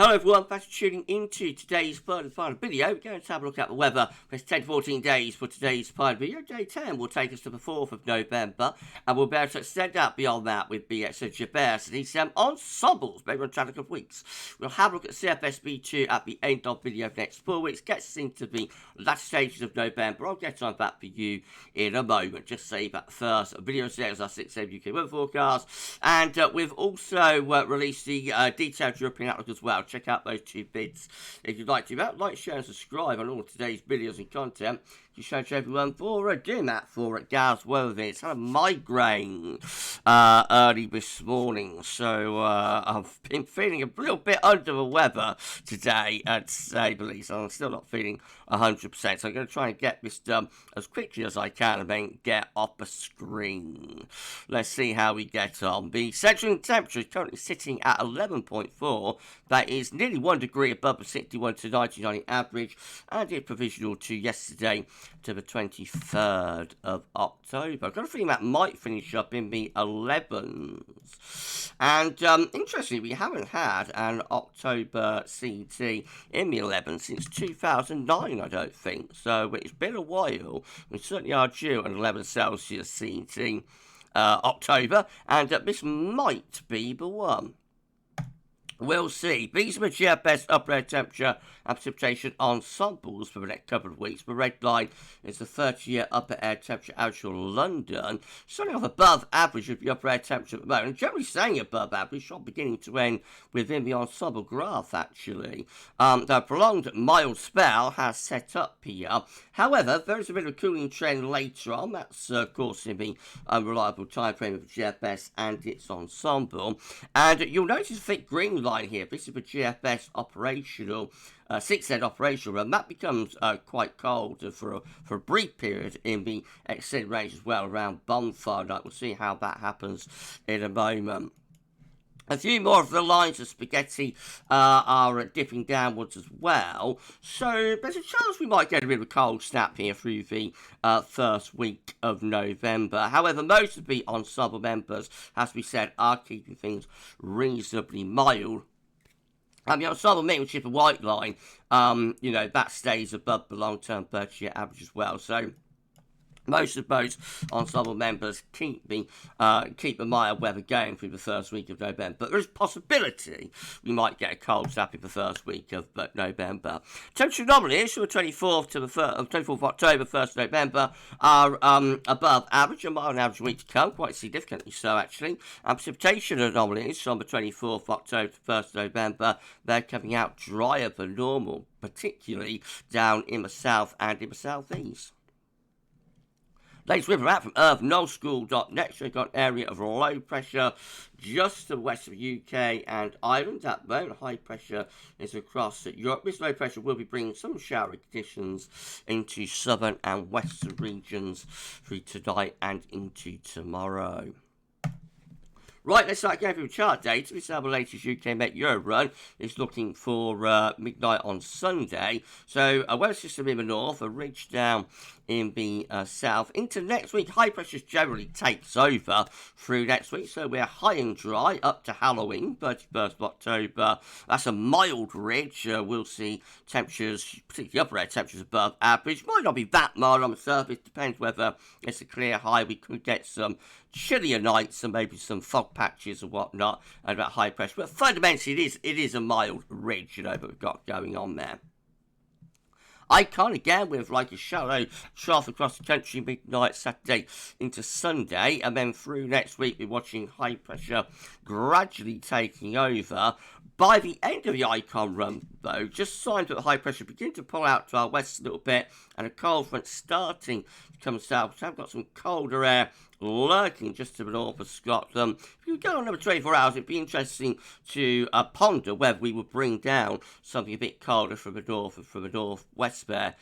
Hello everyone, thanks for tuning into today's third and final video. We're going to have a look at the weather for 10 to 14 days for today's final video. Day 10 will take us to the 4th of November, and we'll be able to extend out beyond that with the GFS and ECM ensembles, maybe on a couple of weeks. We'll have a look at CFSB2 at the end of the video for the next 4 weeks. Gets us into the latter stages of November. I'll get on that for you in a moment. Just say that first video series our 6 AM UK weather forecast, and we've also released the detailed European outlook as well. Check out those two vids if you'd like to. Like, share, and subscribe on all today's videos and content. You show to everyone for doing that for GavsWeatherVids. Had a migraine early this morning, so I've been feeling a little bit under the weather today, to say the least. I'm still not feeling 100%, so I'm going to try and get this done as quickly as I can and then get off the screen. Let's see how we get on. The central temperature is currently sitting at 11.4. That is nearly 1 degree above the 61 to 99 average, and it's provisional to yesterday, to the 23rd of October. I've got a feeling that might finish up in the 11s. And interestingly, we haven't had an October CT in the 11s since 2009, I don't think. So it's been a while. We certainly are due an 11 Celsius CT October, and this might be the one. We'll see. These are the GFS upper air temperature and precipitation ensembles for the next couple of weeks. The red line is the 30-year upper air temperature average for London. Starting off above average of the upper air temperature at the moment. And generally staying above average, not beginning to end within the ensemble graph, actually. The prolonged mild spell has set up here. However, there is a bit of a cooling trend later on. That's, of course, in the unreliable time frame of the GFS and its ensemble. And you'll notice a thick green line here. This is the GFS operational, 6Z operational run. That becomes quite cold for a brief period in the extended range as well, around bonfire night. We'll see how that happens in a moment. A few more of the lines of spaghetti are dipping downwards as well. So there's a chance we might get a bit of a cold snap here through the first week of November. However, most of the ensemble members, as we said, are keeping things reasonably mild. And the ensemble membership of white line, that stays above the long-term 30-year average as well. So most of those ensemble members keep the mild weather going through the first week of November. But there is a possibility we might get a cold snap in the first week of November. Temperature anomalies from the 24th to the 24th of October, 1st of November are above average, a mild average week to come, quite significantly so actually. And precipitation anomalies from the 24th of October to 1st of November, they're coming out drier than normal, particularly down in the south and in the southeast. Latest weather out from earth.nullschool.net, showing an area of low pressure just to the west of the UK and Ireland. At the moment, high pressure is across Europe. This low pressure will be bringing some showery conditions into southern and western regions through tonight and into tomorrow. Right, let's start going through the chart data. This is our latest UK Met Euro run. It's looking for midnight on Sunday. So a weather system in the north, a ridge down in the south. Into next week, high pressure generally takes over through next week. So we're high and dry up to Halloween, 31st of October. That's a mild ridge. We'll see temperatures, particularly upper air temperatures above average. Might not be that mild on the surface. Depends whether it's a clear high. We could get some chillier nights and maybe some fog patches and whatnot and about high pressure. But fundamentally, it is a mild ridge, that we've got going on there. Icon again with like a shallow trough across the country midnight Saturday into Sunday, and then through next week we're watching high pressure gradually taking over. By the end of the Icon run, though, just signs that the high pressure begin to pull out to our west a little bit, and a cold front starting to come south. So I've got some colder air lurking just to the north of Scotland. If you go on another 24 hours, it'd be interesting to ponder whether we would bring down something a bit colder from the north and from the northwest there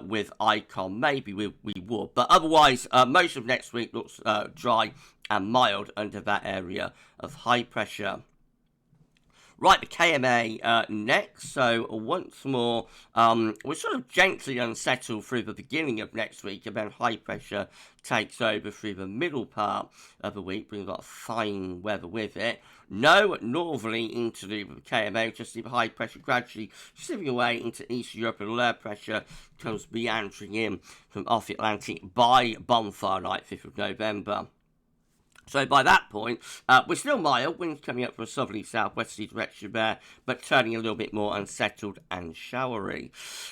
with Icon. Maybe we would, but otherwise, most of next week looks dry and mild under that area of high pressure. Right, the KMA next. So once more, we're sort of gently unsettled through the beginning of next week, and then high pressure takes over through the middle part of the week, bringing a lot of fine weather with it. No northerly into the KMA, just the high pressure gradually slipping away into Eastern Europe, and low pressure comes meandering in from off the Atlantic by bonfire night, 5th of November. So by that point, we're still mild, winds coming up from a southerly southwesterly direction there, but turning a little bit more unsettled and showery.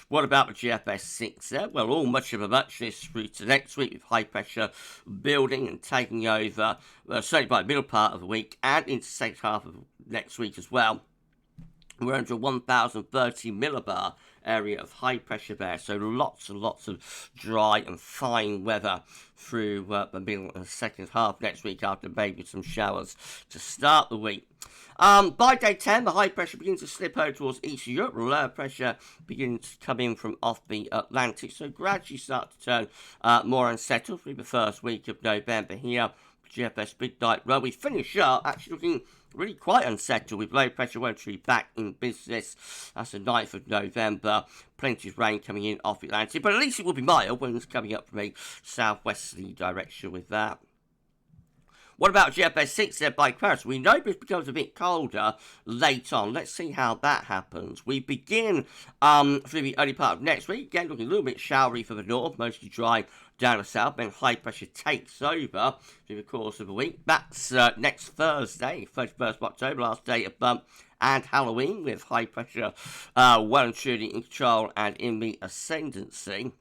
What about the GFS 6 there? Well, all much of a muchness through to next week, with high pressure building and taking over, certainly by the middle part of the week and into the second half of next week as well. We're under a 1030 millibar area of high pressure there, so lots and lots of dry and fine weather through the middle and second half next week, after maybe some showers to start the week. By day 10, the high pressure begins to slip over towards Eastern Europe, the lower pressure begins to come in from off the Atlantic, so gradually start to turn more unsettled through the first week of November here. GFS midnight run. We finish up actually looking really quite unsettled, with low pressure entry back in business. That's the 9th of November. Plenty of rain coming in off the Atlantic, but at least it will be mild. Winds coming up from a southwesterly direction with that. What about GFS 6 there by Paris? We know this becomes a bit colder late on. Let's see how that happens. We begin through the early part of next week. Again, looking a little bit showery for the north, mostly dry down the south. Then high pressure takes over through the course of the week. That's next Thursday, 31st of October, last day of bump and Halloween, with high pressure well and truly in control and in the ascendancy.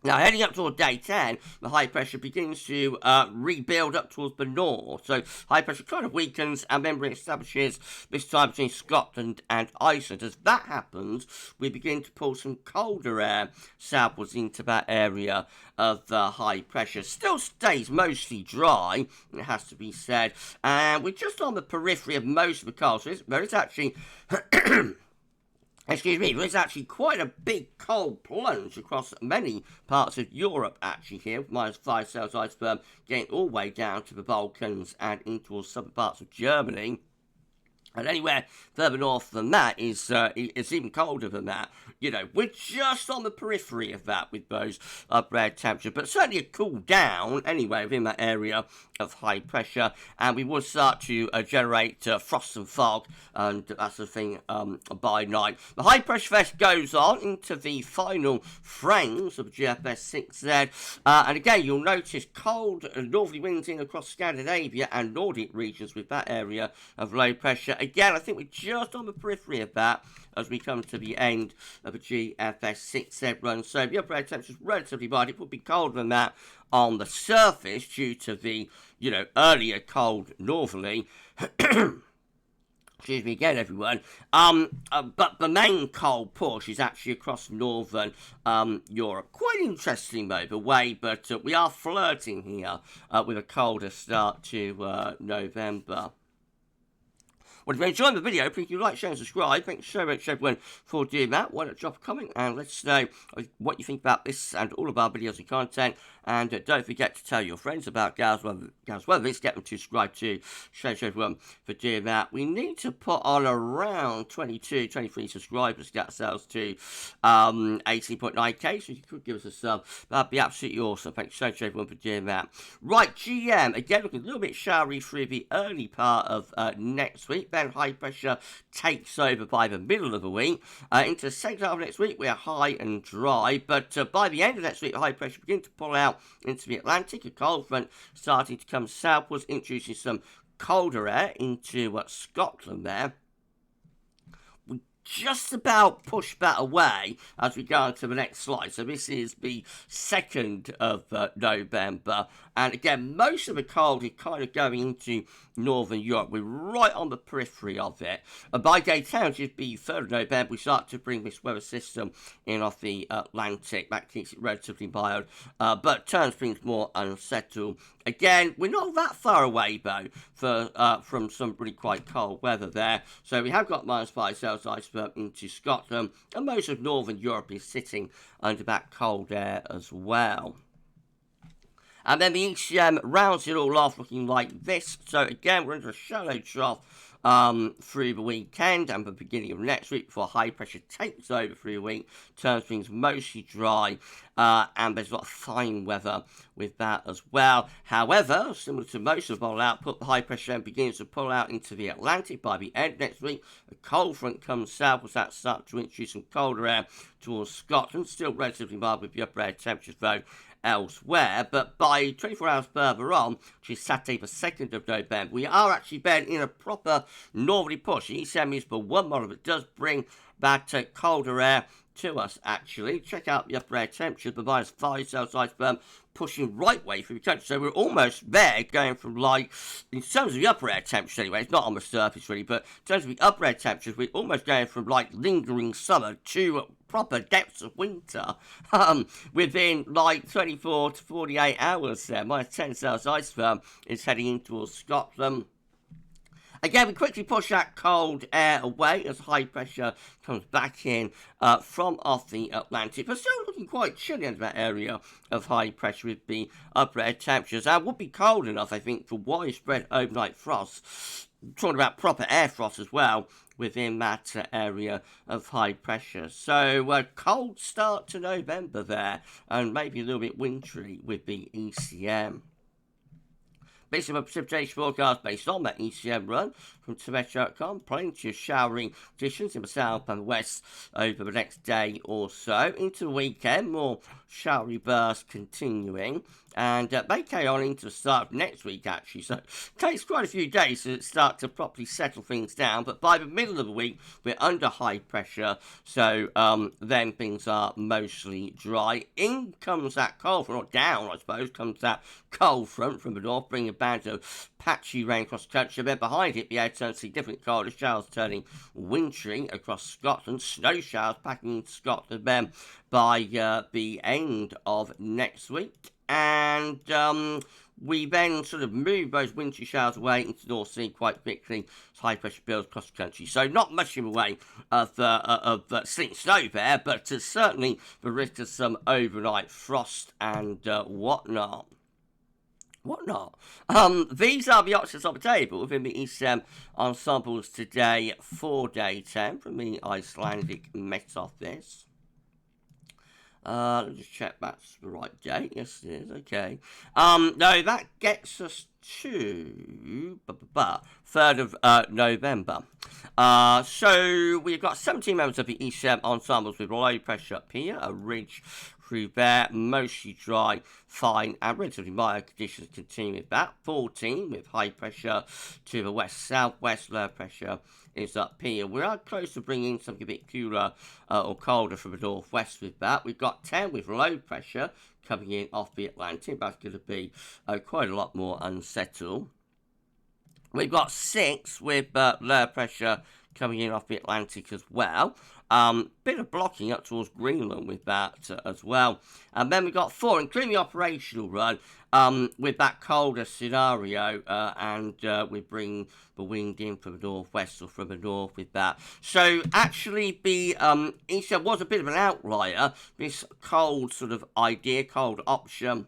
Now, heading up toward day 10, the high pressure begins to rebuild up towards the north. So, high pressure kind of weakens and then reestablishes this time between Scotland and Iceland. As that happens, we begin to pull some colder air southwards into that area of high pressure. Still stays mostly dry, it has to be said. And we're just on the periphery of most of the cold. So there is actually... Excuse me, there's actually quite a big cold plunge across many parts of Europe, actually, here, with -5 iceberg getting all the way down to the Balkans and into southern parts of Germany. And anywhere further north than that is it's even colder than that. You know, we're just on the periphery of that with those upper temperatures, but certainly a cool down anyway within that area of high pressure, and we will start to generate frost and fog and that sort of thing by night. The high pressure vest goes on into the final frames of GFS 6Z, and again you'll notice cold northerly winds in across Scandinavia and Nordic regions with that area of low pressure. Again, I think we're just on the periphery of that as we come to the end of a GFS 6Z run. So the upper air temperature is relatively mild. It would be colder than that on the surface due to the, earlier cold northerly. Excuse me again, everyone. But the main cold push is actually across northern Europe. Quite interesting, though, the way, but we are flirting here with a colder start to November. Well, if you enjoyed the video, please do like, share and subscribe. Thanks so much everyone for doing that. Why not drop a comment and let us know what you think about this and all of our videos and content. And don't forget to tell your friends about GavsWeatherVids. Get them to subscribe to. Thanks everyone for doing that. We need to put on around 22, 23 subscribers to get ourselves to 18.9k. So if you could give us a sub, that'd be absolutely awesome. Thanks so much everyone for doing that. Right, GM, again looking a little bit showery through the early part of next week. Then high pressure takes over by the middle of the week. Into the second half of next week, we are high and dry. But by the end of next week, high pressure begins to pull out into the Atlantic. A cold front starting to come southwards, introducing some colder air into Scotland there. We just about push that away as we go on to the next slide. So this is the 2nd of November. And again, most of the cold is kind of going into northern Europe. We're right on the periphery of it. And by day 10, which is the 3rd of November, we start to bring this weather system in off the Atlantic. That keeps it relatively mild, but turns things more unsettled. Again, we're not that far away, though, from some really quite cold weather there. So we have got -5 iceberg into Scotland, and most of northern Europe is sitting under that cold air as well. And then the ECM rounds it all off looking like this. So again, we're into a shallow trough through the weekend and the beginning of next week before high pressure takes over through the week, turns things mostly dry, and there's a lot of fine weather with that as well. However, similar to most of the model output, the high pressure then begins to pull out into the Atlantic by the end of next week. A cold front comes south as that starts to introduce some colder air towards Scotland, still relatively mild with the upper air temperatures though elsewhere, but by 24 hours further on, which is Saturday the 2nd of November, we are actually then in a proper northerly push. The ECM is the one model that does bring that colder air to us, actually. Check out the upper air temperature, the -5 Celsius firm, pushing right way through the country. So we're almost there, going from like, in terms of the upper air temperature anyway, it's not on the surface really, but in terms of the upper air temperatures, we're almost going from like lingering summer to proper depths of winter within like 24 to 48 hours there. -10 Celsius firm is heading in towards Scotland. Again, we quickly push that cold air away as high pressure comes back in from off the Atlantic, but still looking quite chilly under that area of high pressure with the upper air temperatures. That would be cold enough, I think, for widespread overnight frost. Talking about proper air frost as well within that area of high pressure. So a cold start to November there, and maybe a little bit wintry with the ECM. Based on a precipitation forecast based on that ECM run from Tibet.com. Plenty of showery conditions in the south and west over the next day or so. Into the weekend, more showery bursts continuing. And may carry on into the start of next week, actually. So it takes quite a few days to start to properly settle things down. But by the middle of the week, we're under high pressure. So then things are mostly dry. In comes that cold front, or down, I suppose, comes that cold front from the north, bringing a band of patchy rain across the country. Then behind it, the air turns significantly colder, showers turning wintry across Scotland, snow showers packing into Scotland then by the end of next week. And we then sort of move those wintry showers away into the North Sea quite quickly as high pressure builds across the country. So not much in the way of sleet and snow there, but certainly the risk of some overnight frost and whatnot. These are the options on the table within the ECM ensembles today for day 10 from the Icelandic Met Office. Let me just check that's the right date. Yes, it is. Okay. No, that gets us to 3rd of November. So we've got 17 members of the ECM ensembles with low pressure up here, a ridge through there, mostly dry, fine, and relatively mild conditions continue with that. 14 with high pressure to the west-southwest, low pressure is up here. We are close to bringing something a bit cooler or colder from the northwest with that. We've got 10 with low pressure coming in off the Atlantic. That's going to be quite a lot more unsettled. We've got 6 with low pressure coming in off the Atlantic as well. Bit of blocking up towards Greenland with that as well. And then we've got 4, including the operational run, with that colder scenario, and we bring the wind in from the northwest or from the north with that. So actually the ECM was a bit of an outlier, this cold sort of idea, cold option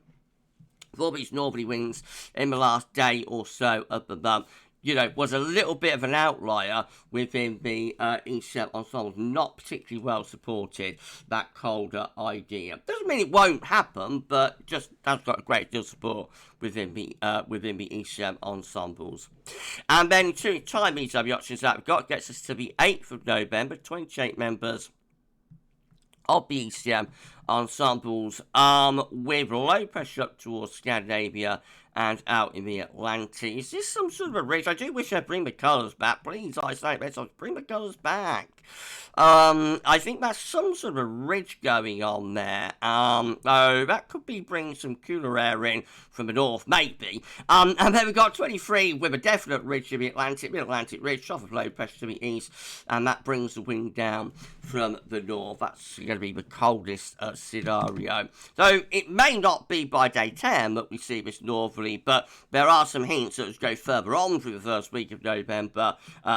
for these northerly winds in the last day or so of the month. You know, was a little bit of an outlier within the ECM ensemble, not particularly well supported, that colder idea. Doesn't mean it won't happen, but just has got a great deal of support within the ECM ensembles. And then two time ECM options that we've got gets us to the 8th of November, 28 members of the ECM ensembles with low pressure up towards Scandinavia and out in the Atlantic. Is this some sort of a ridge? I do wish I'd bring the colours back. Please, I say, let's bring the colours back. I think that's some sort of a ridge going on there. Oh, that could be bringing some cooler air in from the north, maybe. And then we've got 23 with a definite ridge to the Atlantic, mid-Atlantic ridge, trough of low pressure to the east, and that brings the wind down from the north. That's going to be the coldest scenario. So it may not be by day 10 that we see this northerly, but there are some hints that as we go further on through the first week of November,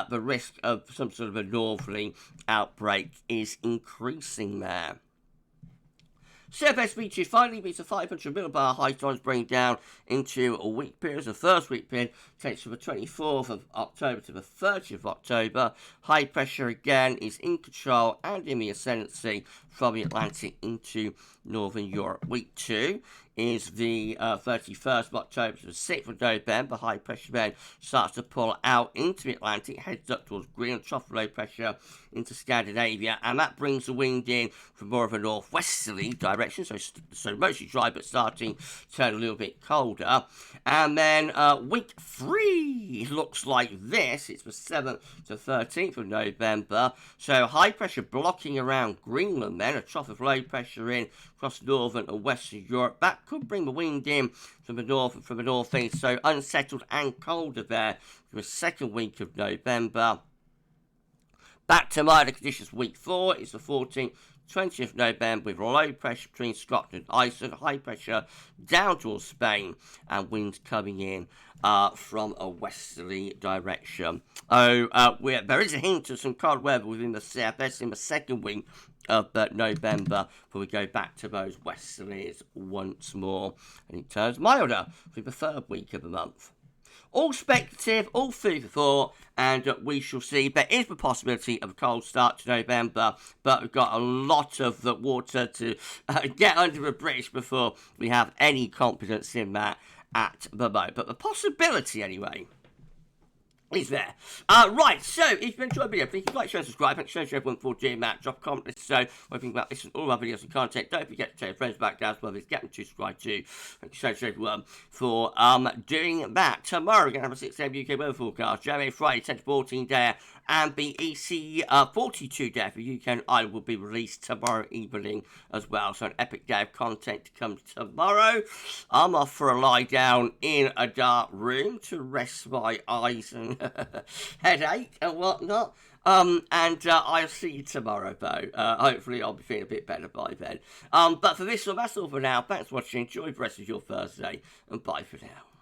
the risk of some sort of a northerly outbreak is increasing there. CFS features finally beats a 500 millibar high times, bringing down into a week period. The first week period takes from the 24th of October to the 30th of October. High pressure again is in control and in the ascendancy from the Atlantic into Northern Europe. Week 2 is the 31st of October to the 6th of November. High pressure then starts to pull out into the Atlantic, heads up towards Greenland, trough low pressure into Scandinavia, and that brings the wind in from more of a northwesterly direction, so mostly dry but starting to turn a little bit colder. And then week 3 looks like this. It's the 7th to 13th of November, so high pressure blocking around Greenland then, a trough of low pressure in across northern and western Europe. That could bring the wind in from the north and from the northeast, so unsettled and colder there for the second week of November. Back to milder conditions week 4 is the 14th, 20th of November, with low pressure between Scotland and Iceland, high pressure down towards Spain, and winds coming in from a westerly direction. There is a hint of some cold weather within the CFS in the second week of November, before we go back to those westerlies once more, and it turns milder for the third week of the month. All speculative, all food for thought, and we shall see. There is the possibility of a cold start to November, but we've got a lot of the water to get under the bridge before we have any confidence in that at the moment. But the possibility, anyway, is there. Right, so if you enjoyed the video, please like, share, and subscribe. Thanks so much everyone for doing that. Drop a comment, let us know what you think about this and all our videos and content. Don't forget to tell your friends about GavsWeatherVids, get them to subscribe too. Thanks so much everyone for doing that. Tomorrow we're going to have a 6 a.m. UK weather forecast. January, Friday, 10 to 14 day, and the EC 42 day for UK and Ireland will be released tomorrow evening as well. So an epic day of content to come tomorrow. I'm off for a lie down in a dark room to rest my eyes and headache and whatnot. I'll see you tomorrow, though. Hopefully I'll be feeling a bit better by then. But for this one, that's all for now. Thanks for watching. Enjoy the rest of your Thursday, and bye for now.